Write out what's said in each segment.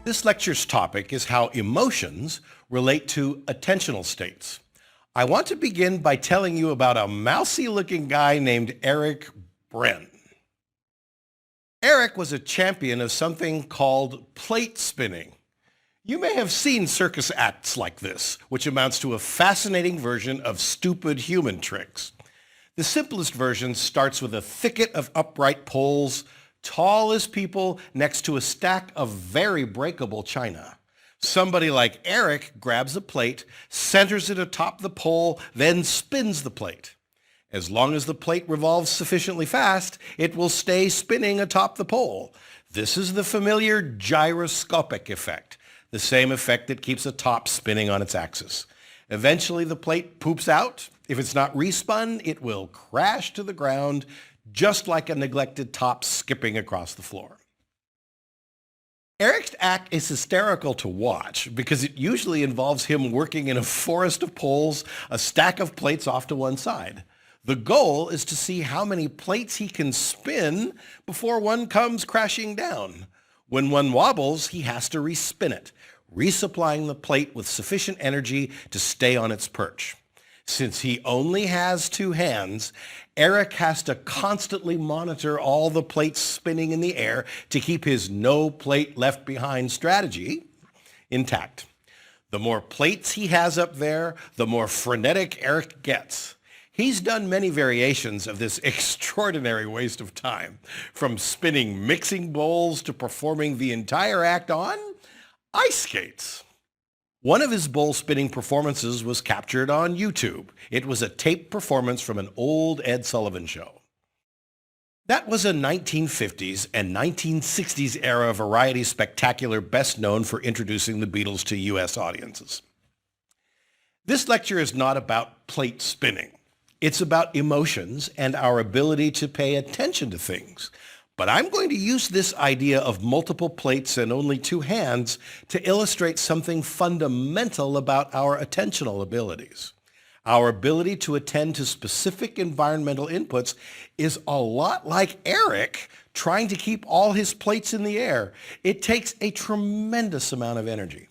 This lecture's topic is how emotions relate to attentional states. I want to begin by telling you about a mousy-looking guy named Eric Brenn. Eric was a champion of something called plate spinning. You may have seen circus acts like this, which amounts to a fascinating version of stupid human tricks. The simplest version starts with a thicket of upright poles, tall as people, next to a stack of very breakable china. Somebody like Eric grabs a plate, centers it atop the pole, then spins the plate. As long as the plate revolves sufficiently fast, it will stay spinning atop the pole. This is the familiar gyroscopic effect, the same effect that keeps a top spinning on its axis. Eventually, the plate poops out. If it's not respun, it will crash to the ground, just like a neglected top skipping across the floor. Eric's act is hysterical to watch because it usually involves him working in a forest of poles, a stack of plates off to one side. The goal is to see how many plates he can spin before one comes crashing down. When one wobbles, he has to respin it, resupplying the plate with sufficient energy to stay on its perch. Since he only has two hands, Eric has to constantly monitor all the plates spinning in the air to keep his no plate left behind strategy intact. The more plates he has up there, the more frenetic Eric gets. He's done many variations of this extraordinary waste of time, from spinning mixing bowls to performing the entire act on ice skates. One of his bowl spinning performances was captured on YouTube. It was a taped performance from an old Ed Sullivan show. That was a 1950s and 1960s era variety spectacular best known for introducing the Beatles to U.S. audiences. This lecture is not about plate spinning. It's about emotions and our ability to pay attention to things. But I'm going to use this idea of multiple plates and only two hands to illustrate something fundamental about our attentional abilities. Our ability to attend to specific environmental inputs is a lot like Eric trying to keep all his plates in the air. It takes a tremendous amount of energy.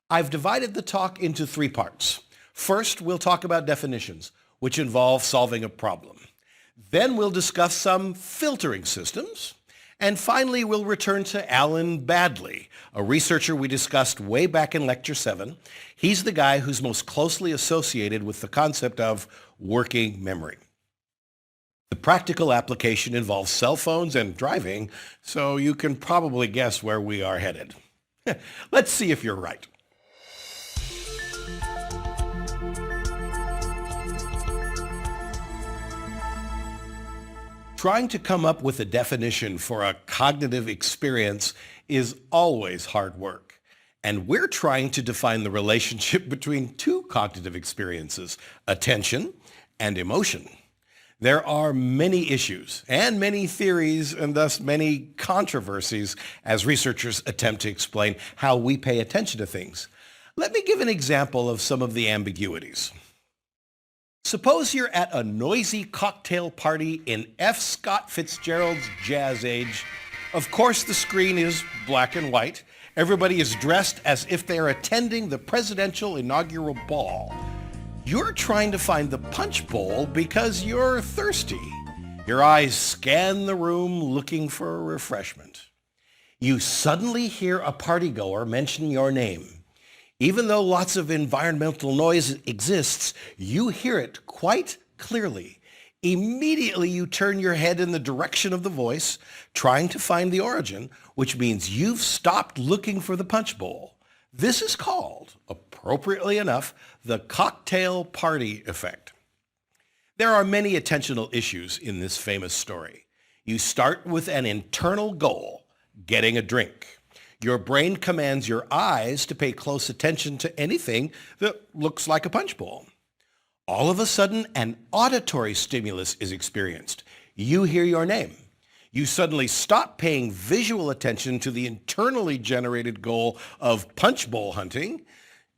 I've divided the talk into three parts. First, we'll talk about definitions, which involve solving a problem. Then we'll discuss some filtering systems. And finally, we'll return to Alan Badley, a researcher we discussed way back in Lecture 7. He's the guy who's most closely associated with the concept of working memory. The practical application involves cell phones and driving, so you can probably guess where we are headed. Let's see if you're right. Trying to come up with a definition for a cognitive experience is always hard work. And we're trying to define the relationship between two cognitive experiences, attention and emotion. There are many issues and many theories and thus many controversies as researchers attempt to explain how we pay attention to things. Let me give an example of some of the ambiguities. Suppose you're at a noisy cocktail party in F. Scott Fitzgerald's Jazz Age. Of course, the screen is black and white. Everybody is dressed as if they are attending the presidential inaugural ball. You're trying to find the punch bowl because you're thirsty. Your eyes scan the room looking for a refreshment. You suddenly hear a partygoer mention your name. Even though lots of environmental noise exists, you hear it quite clearly. Immediately you turn your head in the direction of the voice, trying to find the origin, which means you've stopped looking for the punch bowl. This is called, appropriately enough, the cocktail party effect. There are many attentional issues in this famous story. You start with an internal goal, getting a drink. Your brain commands your eyes to pay close attention to anything that looks like a punch bowl. All of a sudden, an auditory stimulus is experienced. You hear your name. You suddenly stop paying visual attention to the internally generated goal of punch bowl hunting.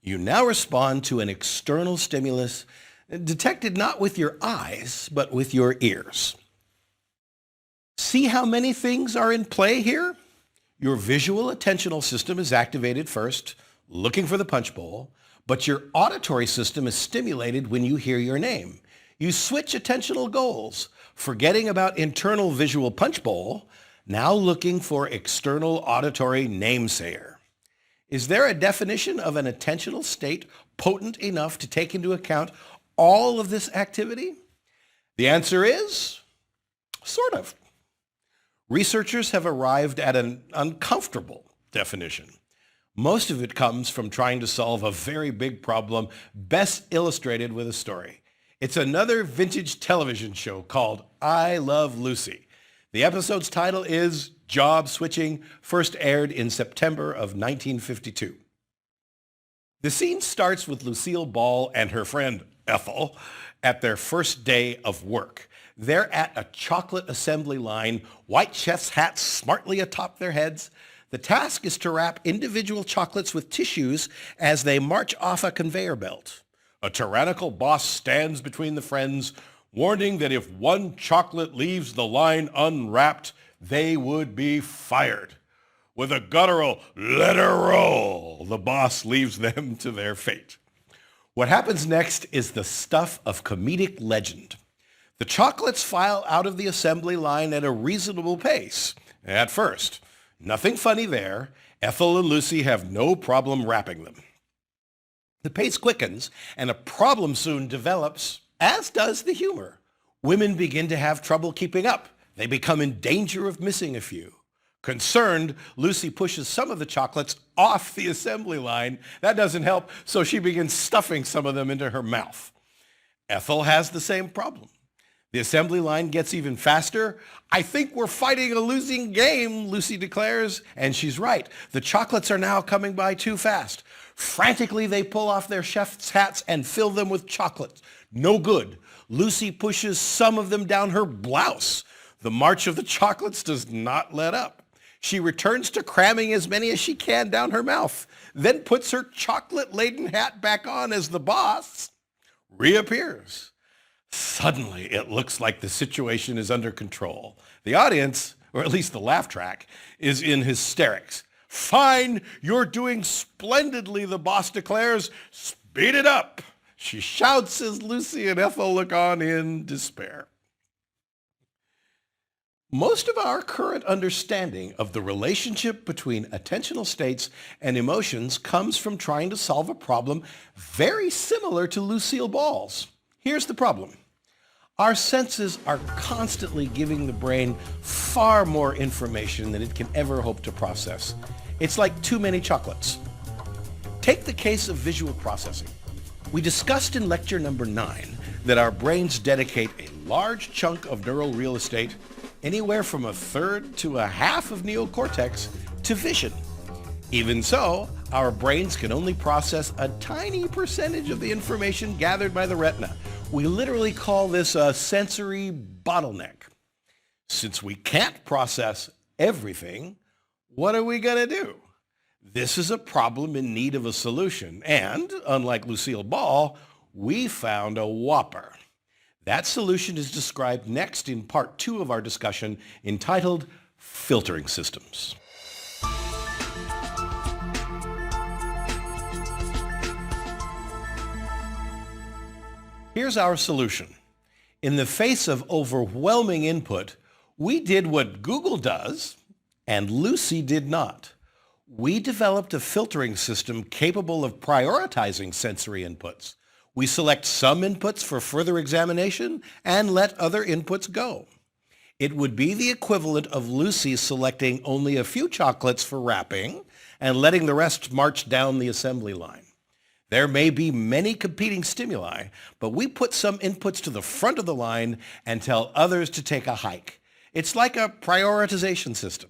You now respond to an external stimulus detected not with your eyes, but with your ears. See how many things are in play here? Your visual attentional system is activated first, looking for the punch bowl, but your auditory system is stimulated when you hear your name. You switch attentional goals, forgetting about internal visual punch bowl, now looking for external auditory namesayer. Is there a definition of an attentional state potent enough to take into account all of this activity? The answer is, sort of. Researchers have arrived at an uncomfortable definition. Most of it comes from trying to solve a very big problem best illustrated with a story. It's another vintage television show called I Love Lucy. The episode's title is Job Switching, first aired in September of 1952. The scene starts with Lucille Ball and her friend Ethel at their first day of work. They're at a chocolate assembly line, white chef's hats smartly atop their heads. The task is to wrap individual chocolates with tissues as they march off a conveyor belt. A tyrannical boss stands between the friends, warning that if one chocolate leaves the line unwrapped, they would be fired. With a guttural, "Let her roll," the boss leaves them to their fate. What happens next is the stuff of comedic legend. The chocolates file out of the assembly line at a reasonable pace. At first, nothing funny there. Ethel and Lucy have no problem wrapping them. The pace quickens, and a problem soon develops, as does the humor. Women begin to have trouble keeping up. They become in danger of missing a few. Concerned, Lucy pushes some of the chocolates off the assembly line. That doesn't help, so she begins stuffing some of them into her mouth. Ethel has the same problem. The assembly line gets even faster. "I think we're fighting a losing game," Lucy declares, and she's right. The chocolates are now coming by too fast. Frantically, they pull off their chef's hats and fill them with chocolate. No good. Lucy pushes some of them down her blouse. The march of the chocolates does not let up. She returns to cramming as many as she can down her mouth, then puts her chocolate-laden hat back on as the boss reappears. Suddenly, it looks like the situation is under control. The audience, or at least the laugh track, is in hysterics. "Fine, you're doing splendidly," the boss declares. "Speed it up," she shouts as Lucy and Ethel look on in despair. Most of our current understanding of the relationship between attentional states and emotions comes from trying to solve a problem very similar to Lucille Ball's. Here's the problem. Our senses are constantly giving the brain far more information than it can ever hope to process. It's like too many chocolates. Take the case of visual processing. We discussed in lecture number 9 that our brains dedicate a large chunk of neural real estate, anywhere from a third to a half of neocortex, to vision. Even so, our brains can only process a tiny percentage of the information gathered by the retina. We literally call this a sensory bottleneck. Since we can't process everything, what are we going to do? This is a problem in need of a solution, and, unlike Lucille Ball, we found a whopper. That solution is described next in part 2 of our discussion, entitled Filtering Systems. Here's our solution. In the face of overwhelming input, we did what Google does, and Lucy did not. We developed a filtering system capable of prioritizing sensory inputs. We select some inputs for further examination and let other inputs go. It would be the equivalent of Lucy selecting only a few chocolates for wrapping and letting the rest march down the assembly line. There may be many competing stimuli, but we put some inputs to the front of the line and tell others to take a hike. It's like a prioritization system.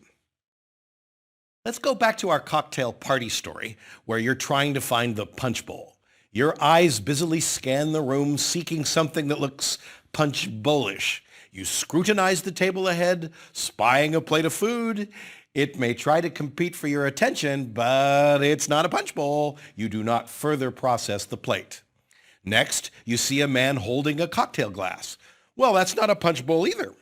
Let's go back to our cocktail party story where you're trying to find the punch bowl. Your eyes busily scan the room seeking something that looks punch bowlish. You scrutinize the table ahead, spying a plate of food. It may try to compete for your attention, but it's not a punch bowl. You do not further process the plate. Next, you see a man holding a cocktail glass. Well, that's not a punch bowl either.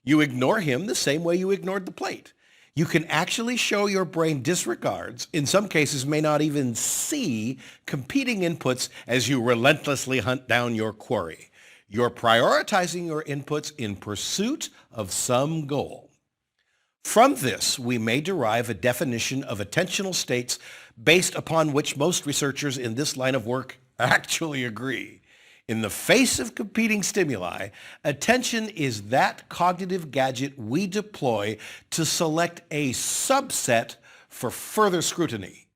You ignore him the same way you ignored the plate. You can actually show your brain disregards, in some cases may not even see, competing inputs as you relentlessly hunt down your quarry. You're prioritizing your inputs in pursuit of some goal. From this, we may derive a definition of attentional states based upon which most researchers in this line of work actually agree. In the face of competing stimuli, attention is that cognitive gadget we deploy to select a subset for further scrutiny.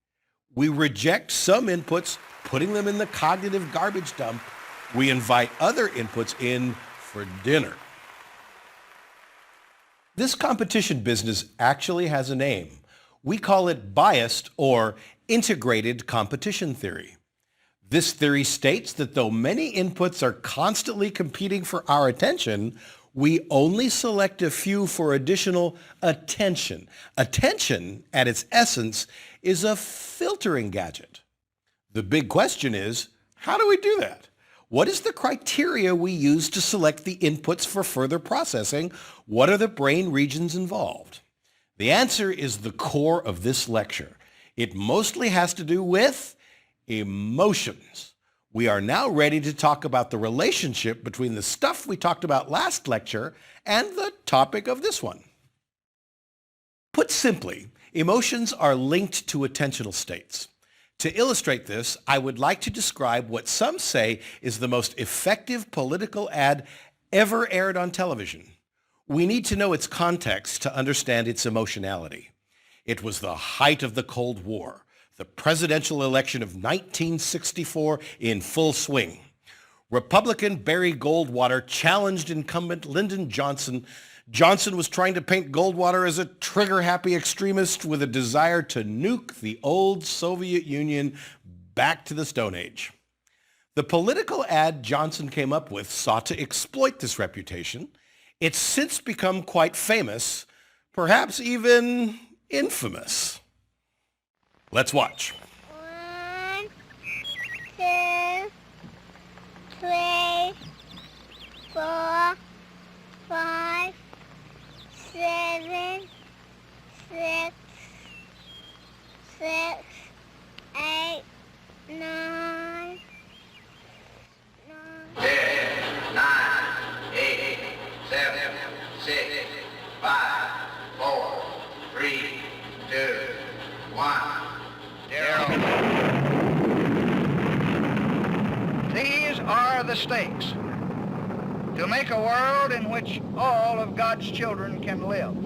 We reject some inputs, putting them in the cognitive garbage dump. We invite other inputs in for dinner. This competition business actually has a name. We call it biased or integrated competition theory. This theory states that though many inputs are constantly competing for our attention, we only select a few for additional attention. Attention, at its essence, is a filtering gadget. The big question is, how do we do that? What is the criteria we use to select the inputs for further processing? What are the brain regions involved? The answer is the core of this lecture. It mostly has to do with emotions. We are now ready to talk about the relationship between the stuff we talked about last lecture and the topic of this one. Put simply, emotions are linked to attentional states. To illustrate this, I would like to describe what some say is the most effective political ad ever aired on television. We need to know its context to understand its emotionality. It was the height of the Cold War, the presidential election of 1964 in full swing. Republican Barry Goldwater challenged incumbent Lyndon Johnson. Johnson was trying to paint Goldwater as a trigger-happy extremist with a desire to nuke the old Soviet Union back to the Stone Age. The political ad Johnson came up with sought to exploit this reputation. It's since become quite famous, perhaps even infamous. Let's watch. 1, 2, 3, 4, 5, 7, 6, 8, 9, 10, 9, 8, 7, 6, 5, 4, 3, 2, 1. These are the stakes. To make a world in which all of God's children can live,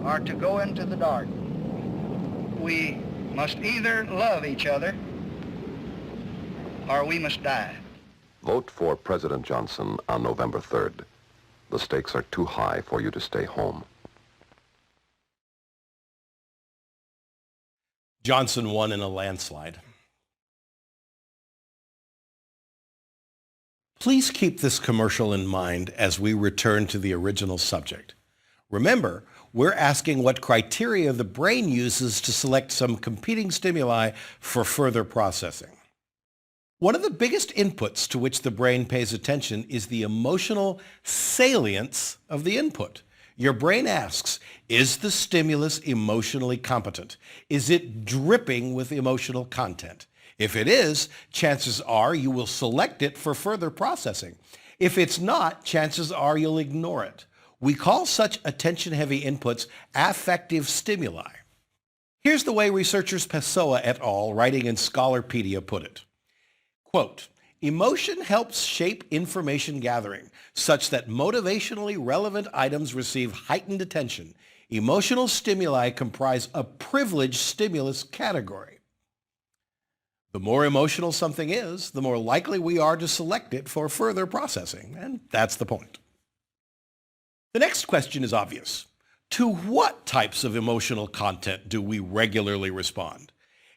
or to go into the dark. We must either love each other, or we must die. Vote for President Johnson on November 3rd. The stakes are too high for you to stay home. Johnson won in a landslide. Please keep this commercial in mind as we return to the original subject. Remember, we're asking what criteria the brain uses to select some competing stimuli for further processing. One of the biggest inputs to which the brain pays attention is the emotional salience of the input. Your brain asks, is the stimulus emotionally competent? Is it dripping with emotional content? If it is, chances are you will select it for further processing. If it's not, chances are you'll ignore it. We call such attention-heavy inputs affective stimuli. Here's the way researchers Pessoa et al., writing in Scholarpedia, put it. Quote, emotion helps shape information gathering such that motivationally relevant items receive heightened attention. Emotional stimuli comprise a privileged stimulus category. The more emotional something is, the more likely we are to select it for further processing, and that's the point. The next question is obvious. To what types of emotional content do we regularly respond?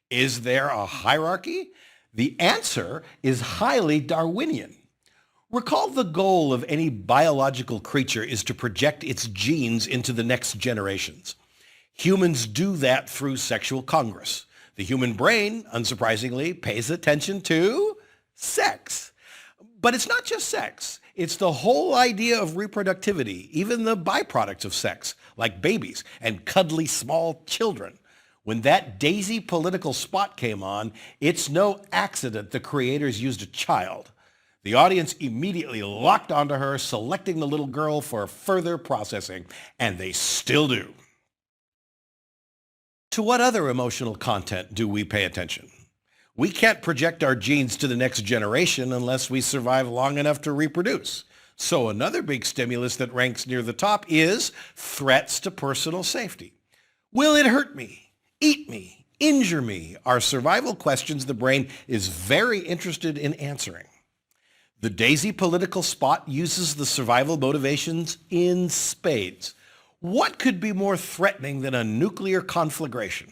Is there a hierarchy? The answer is highly Darwinian. Recall the goal of any biological creature is to project its genes into the next generations. Humans do that through sexual congress. The human brain, unsurprisingly, pays attention to sex. But it's not just sex. It's the whole idea of reproductivity, even the byproducts of sex, like babies and cuddly small children. When that daisy political spot came on, it's no accident the creators used a child. The audience immediately locked onto her, selecting the little girl for further processing, and they still do. To what other emotional content do we pay attention? We can't project our genes to the next generation unless we survive long enough to reproduce. So another big stimulus that ranks near the top is threats to personal safety. Will it hurt me, eat me, injure me? Are survival questions the brain is very interested in answering. The daisy political spot uses the survival motivations in spades. What could be more threatening than a nuclear conflagration?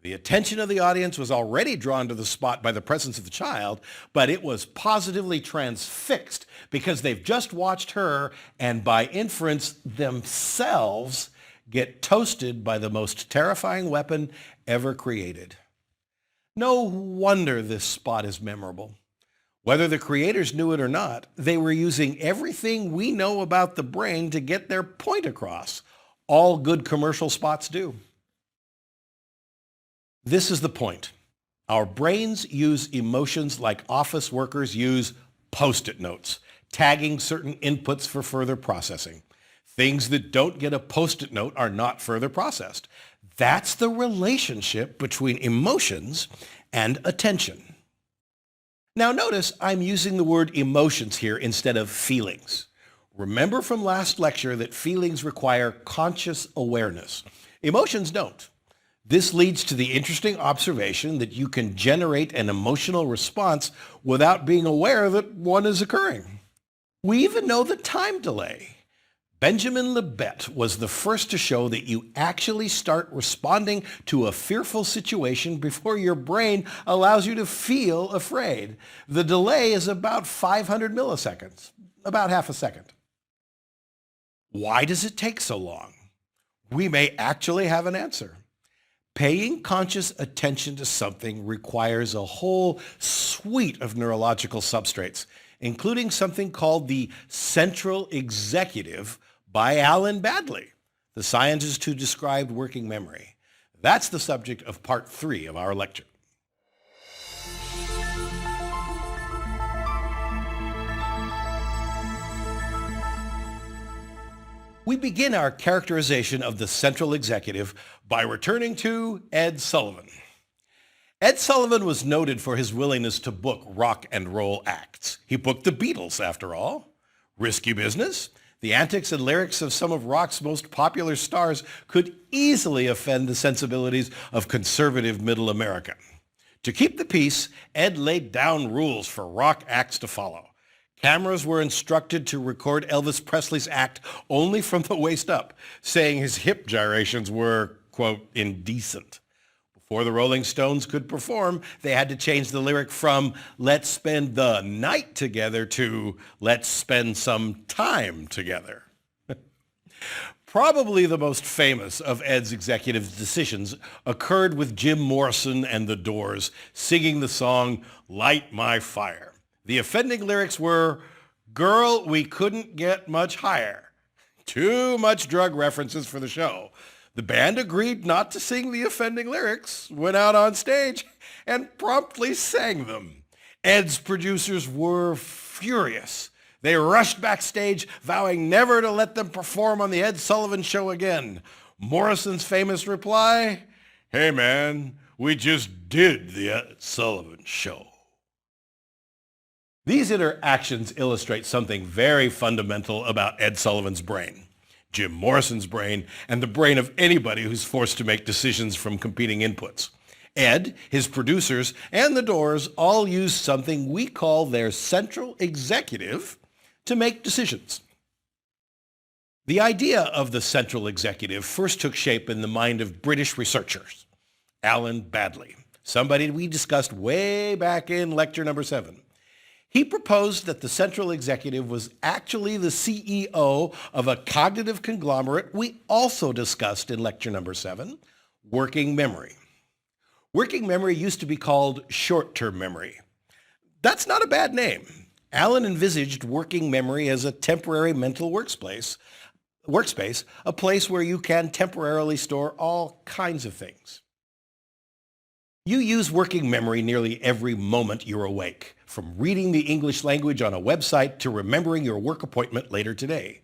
The attention of the audience was already drawn to the spot by the presence of the child, but it was positively transfixed because they've just watched her and by inference themselves get toasted by the most terrifying weapon ever created. No wonder this spot is memorable. Whether the creators knew it or not, they were using everything we know about the brain to get their point across. All good commercial spots do. This is the point. Our brains use emotions like office workers use Post-it notes, tagging certain inputs for further processing. Things that don't get a Post-it note are not further processed. That's the relationship between emotions and attention. Now notice I'm using the word emotions here instead of feelings. Remember from last lecture that feelings require conscious awareness. Emotions don't. This leads to the interesting observation that you can generate an emotional response without being aware that one is occurring. We even know the time delay. Benjamin Libet was the first to show that you actually start responding to a fearful situation before your brain allows you to feel afraid. The delay is about 500 milliseconds, about half a second. Why does it take so long? We may actually have an answer. Paying conscious attention to something requires a whole suite of neurological substrates, including something called the central executive by Alan Baddeley, the scientist who described working memory. That's the subject of part 3 of our lecture. We begin our characterization of the central executive by returning to Ed Sullivan. Ed Sullivan was noted for his willingness to book rock and roll acts. He booked the Beatles, after all. Risky business. The antics and lyrics of some of rock's most popular stars could easily offend the sensibilities of conservative middle America. To keep the peace, Ed laid down rules for rock acts to follow. Cameras were instructed to record Elvis Presley's act only from the waist up, saying his hip gyrations were, quote, indecent. Before the Rolling Stones could perform, they had to change the lyric from "Let's spend the night together" to "Let's spend some time together." Probably the most famous of Ed's executive decisions occurred with Jim Morrison and the Doors singing the song "Light My Fire." The offending lyrics were, "Girl, we couldn't get much higher." Too much drug references for the show. The band agreed not to sing the offending lyrics, went out on stage, and promptly sang them. Ed's producers were furious. They rushed backstage, vowing never to let them perform on the Ed Sullivan Show again. Morrison's famous reply, "Hey man, we just did the Ed Sullivan Show." These interactions illustrate something very fundamental about Ed Sullivan's brain, Jim Morrison's brain, and the brain of anybody who's forced to make decisions from competing inputs. Ed, his producers, and the Doors all use something we call their central executive to make decisions. The idea of the central executive first took shape in the mind of British researchers. Alan Baddeley, somebody we discussed way back in lecture number 7. He proposed that the central executive was actually the CEO of a cognitive conglomerate we also discussed in lecture number 7, working memory. Working memory used to be called short-term memory. That's not a bad name. Allen envisaged working memory as a temporary mental workspace, a place where you can temporarily store all kinds of things. You use working memory nearly every moment you're awake, from reading the English language on a website to remembering your work appointment later today.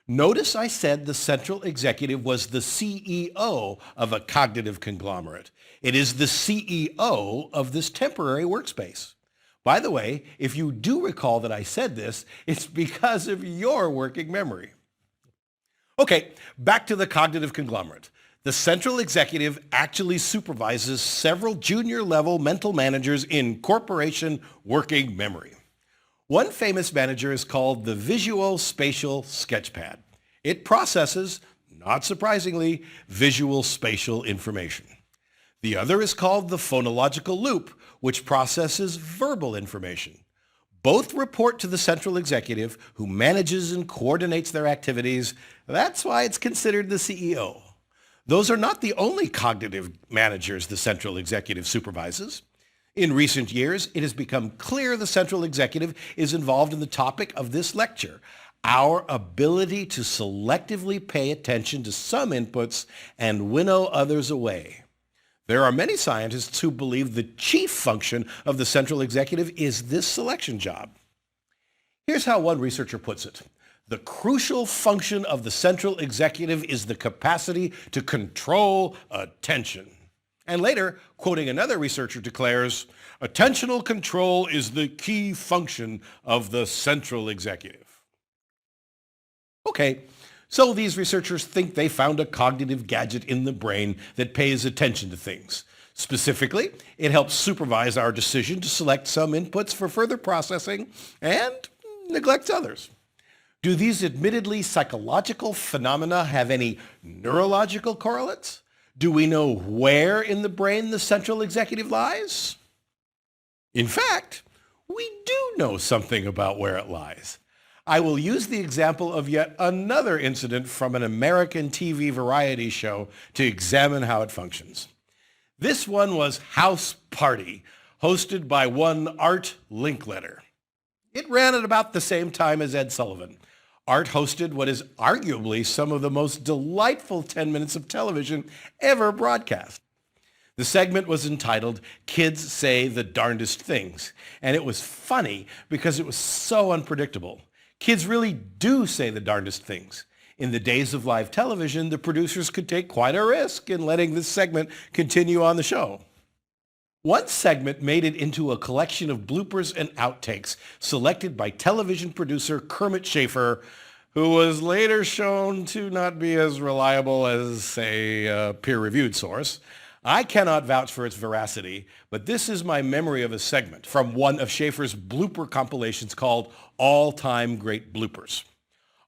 Notice I said the central executive was the CEO of a cognitive conglomerate. It is the CEO of this temporary workspace. By the way, if you do recall that I said this, it's because of your working memory. Okay, back to the cognitive conglomerate. The central executive actually supervises several junior-level mental managers in corporation working memory. One famous manager is called the Visual Spatial Sketchpad. It processes, not surprisingly, visual spatial information. The other is called the phonological loop, which processes verbal information. Both report to the central executive, who manages and coordinates their activities. That's why it's considered the CEO. Those are not the only cognitive managers the central executive supervises. In recent years, it has become clear the central executive is involved in the topic of this lecture, our ability to selectively pay attention to some inputs and winnow others away. There are many scientists who believe the chief function of the central executive is this selection job. Here's how one researcher puts it. The crucial function of the central executive is the capacity to control attention. And later, quoting another researcher, declares, attentional control is the key function of the central executive. Okay, so these researchers think they found a cognitive gadget in the brain that pays attention to things. Specifically, it helps supervise our decision to select some inputs for further processing and neglects others. Do these admittedly psychological phenomena have any neurological correlates? Do we know where in the brain the central executive lies? In fact, we do know something about where it lies. I will use the example of yet another incident from an American TV variety show to examine how it functions. This one was House Party, hosted by one Art Linkletter. It ran at about the same time as Ed Sullivan. Art hosted what is arguably some of the most delightful 10 minutes of television ever broadcast. The segment was entitled, Kids Say the Darndest Things, and it was funny because it was so unpredictable. Kids really do say the darndest things. In the days of live television, the producers could take quite a risk in letting this segment continue on the show. One segment made it into a collection of bloopers and outtakes selected by television producer Kermit Schaefer, who was later shown to not be as reliable as, say, a peer-reviewed source. I cannot vouch for its veracity, but this is my memory of a segment from one of Schaefer's blooper compilations called All-Time Great Bloopers.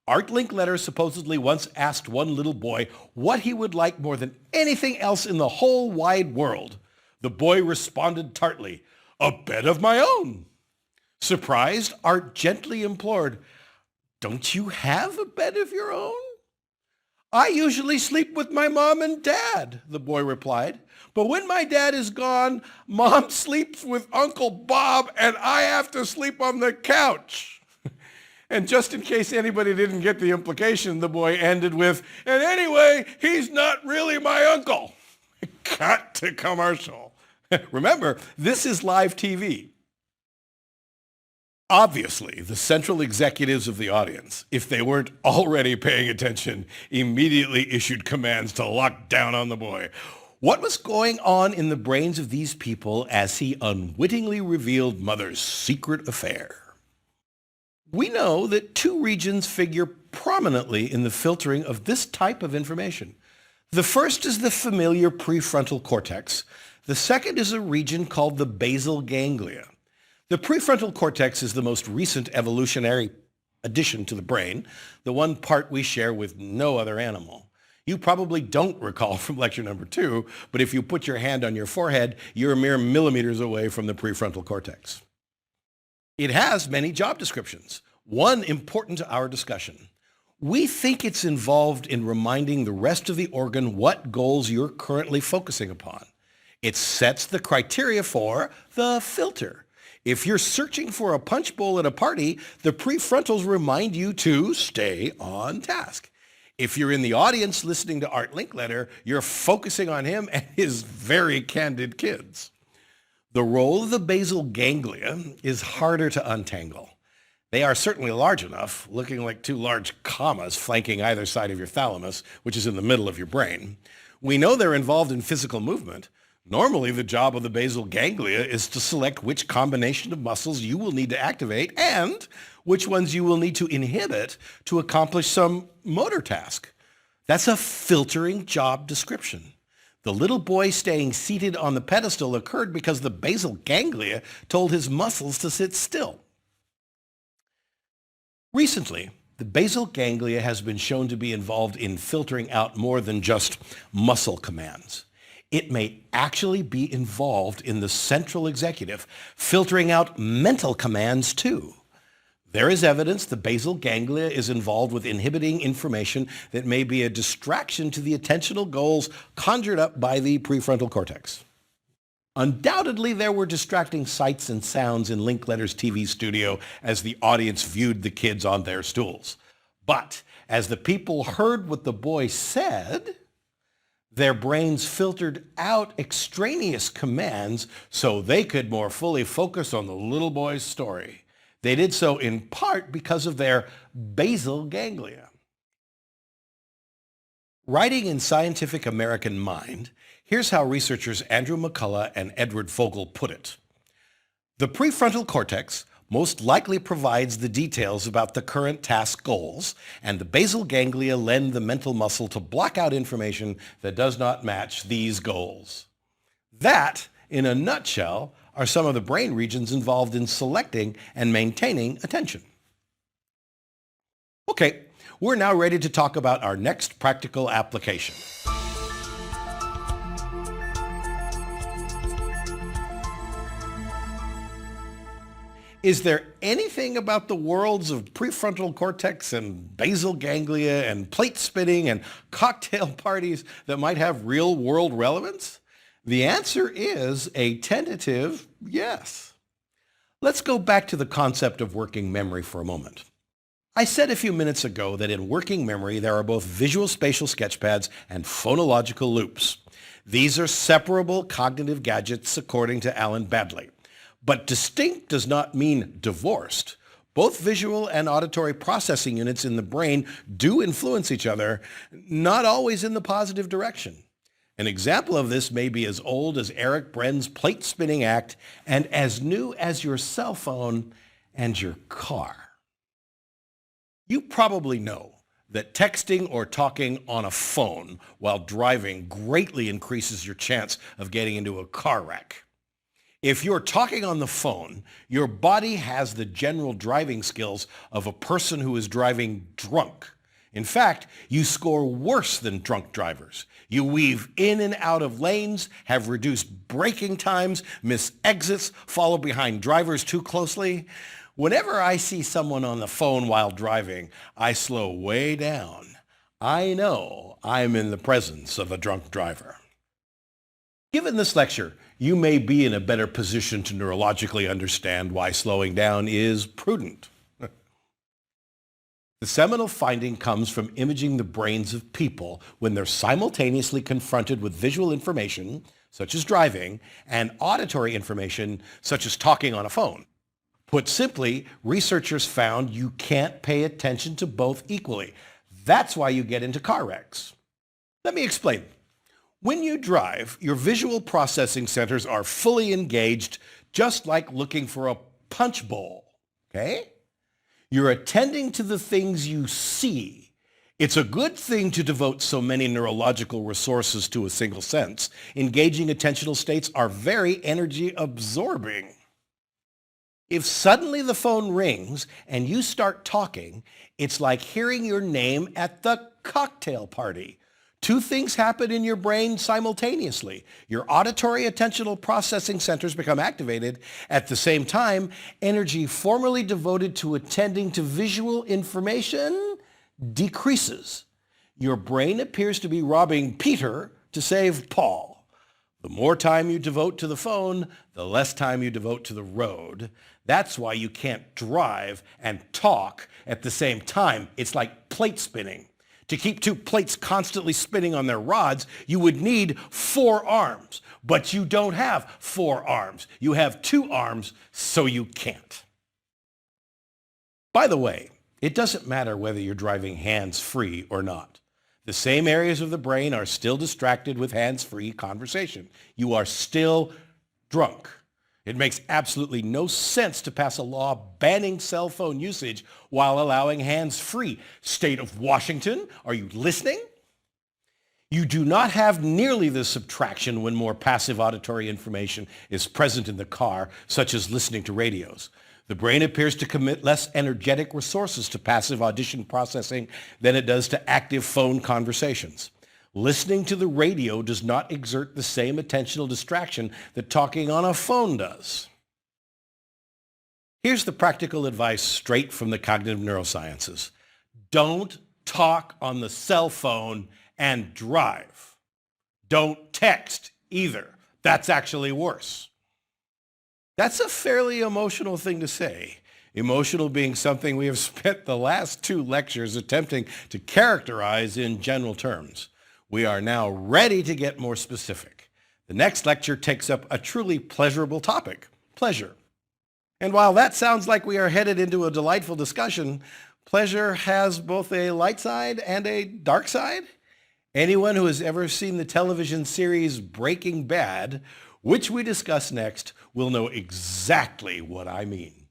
Art Linkletter supposedly once asked one little boy what he would like more than anything else in the whole wide world. The boy responded tartly, a bed of my own. Surprised, Art gently implored, don't you have a bed of your own? I usually sleep with my mom and dad, the boy replied. But when my dad is gone, Mom sleeps with Uncle Bob and I have to sleep on the couch. And just in case anybody didn't get the implication, the boy ended with, and anyway, he's not really my uncle. Cut to commercial. Remember, this is live TV. Obviously, the central executives of the audience, if they weren't already paying attention, immediately issued commands to lock down on the boy. What was going on in the brains of these people as he unwittingly revealed Mother's secret affair? We know that two regions figure prominently in the filtering of this type of information. The first is the familiar prefrontal cortex. The second is a region called the basal ganglia. The prefrontal cortex is the most recent evolutionary addition to the brain, the one part we share with no other animal. You probably don't recall from lecture number 2, but if you put your hand on your forehead, you're mere millimeters away from the prefrontal cortex. It has many job descriptions. One important to our discussion. We think it's involved in reminding the rest of the organ what goals you're currently focusing upon. It sets the criteria for the filter. If you're searching for a punch bowl at a party, the prefrontals remind you to stay on task. If you're in the audience listening to Art Linkletter, you're focusing on him and his very candid kids. The role of the basal ganglia is harder to untangle. They are certainly large enough, looking like two large commas flanking either side of your thalamus, which is in the middle of your brain. We know they're involved in physical movement. Normally, the job of the basal ganglia is to select which combination of muscles you will need to activate and which ones you will need to inhibit to accomplish some motor task. That's a filtering job description. The little boy staying seated on the pedestal occurred because the basal ganglia told his muscles to sit still. Recently, the basal ganglia has been shown to be involved in filtering out more than just muscle commands. It may actually be involved in the central executive, filtering out mental commands too. There is evidence the basal ganglia is involved with inhibiting information that may be a distraction to the attentional goals conjured up by the prefrontal cortex. Undoubtedly, there were distracting sights and sounds in Linkletter's TV studio as the audience viewed the kids on their stools. But as the people heard what the boy said, their brains filtered out extraneous commands so they could more fully focus on the little boy's story. They did so in part because of their basal ganglia. Writing in Scientific American Mind, here's how researchers Andrew McCullough and Edward Fogel put it. The prefrontal cortex most likely provides the details about the current task goals, and the basal ganglia lend the mental muscle to block out information that does not match these goals. That, in a nutshell, are some of the brain regions involved in selecting and maintaining attention. Okay, we're now ready to talk about our next practical application. Is there anything about the worlds of prefrontal cortex and basal ganglia and plate spinning and cocktail parties that might have real-world relevance? The answer is a tentative yes. Let's go back to the concept of working memory for a moment. I said a few minutes ago that in working memory there are both visual spatial sketchpads and phonological loops. These are separable cognitive gadgets according to Alan Badley. But distinct does not mean divorced. Both visual and auditory processing units in the brain do influence each other, not always in the positive direction. An example of this may be as old as Eric Brenn's plate spinning act and as new as your cell phone and your car. You probably know that texting or talking on a phone while driving greatly increases your chance of getting into a car wreck. If you're talking on the phone, your body has the general driving skills of a person who is driving drunk. In fact, you score worse than drunk drivers. You weave in and out of lanes, have reduced braking times, miss exits, follow behind drivers too closely. Whenever I see someone on the phone while driving, I slow way down. I know I'm in the presence of a drunk driver. Given this lecture, you may be in a better position to neurologically understand why slowing down is prudent. The seminal finding comes from imaging the brains of people when they're simultaneously confronted with visual information, such as driving, and auditory information, such as talking on a phone. Put simply, researchers found you can't pay attention to both equally. That's why you get into car wrecks. Let me explain. When you drive, your visual processing centers are fully engaged, just like looking for a punch bowl, okay? You're attending to the things you see. It's a good thing to devote so many neurological resources to a single sense. Engaging attentional states are very energy absorbing. If suddenly the phone rings and you start talking, it's like hearing your name at the cocktail party. Two things happen in your brain simultaneously. Your auditory attentional processing centers become activated. At the same time, energy formerly devoted to attending to visual information decreases. Your brain appears to be robbing Peter to save Paul. The more time you devote to the phone, the less time you devote to the road. That's why you can't drive and talk at the same time. It's like plate spinning. To keep two plates constantly spinning on their rods, you would need 4 arms. But you don't have 4 arms. You have 2 arms, so you can't. By the way, it doesn't matter whether you're driving hands-free or not. The same areas of the brain are still distracted with hands-free conversation. You are still drunk. It makes absolutely no sense to pass a law banning cell phone usage while allowing hands-free. State of Washington, are you listening? You do not have nearly the subtraction when more passive auditory information is present in the car, such as listening to radios. The brain appears to commit less energetic resources to passive audition processing than it does to active phone conversations. Listening to the radio does not exert the same attentional distraction that talking on a phone does. Here's the practical advice straight from the cognitive neurosciences. Don't talk on the cell phone and drive. Don't text either. That's actually worse. That's a fairly emotional thing to say. Emotional being something we have spent the last 2 lectures attempting to characterize in general terms. We are now ready to get more specific. The next lecture takes up a truly pleasurable topic, pleasure. And while that sounds like we are headed into a delightful discussion, pleasure has both a light side and a dark side. Anyone who has ever seen the television series Breaking Bad, which we discuss next, will know exactly what I mean.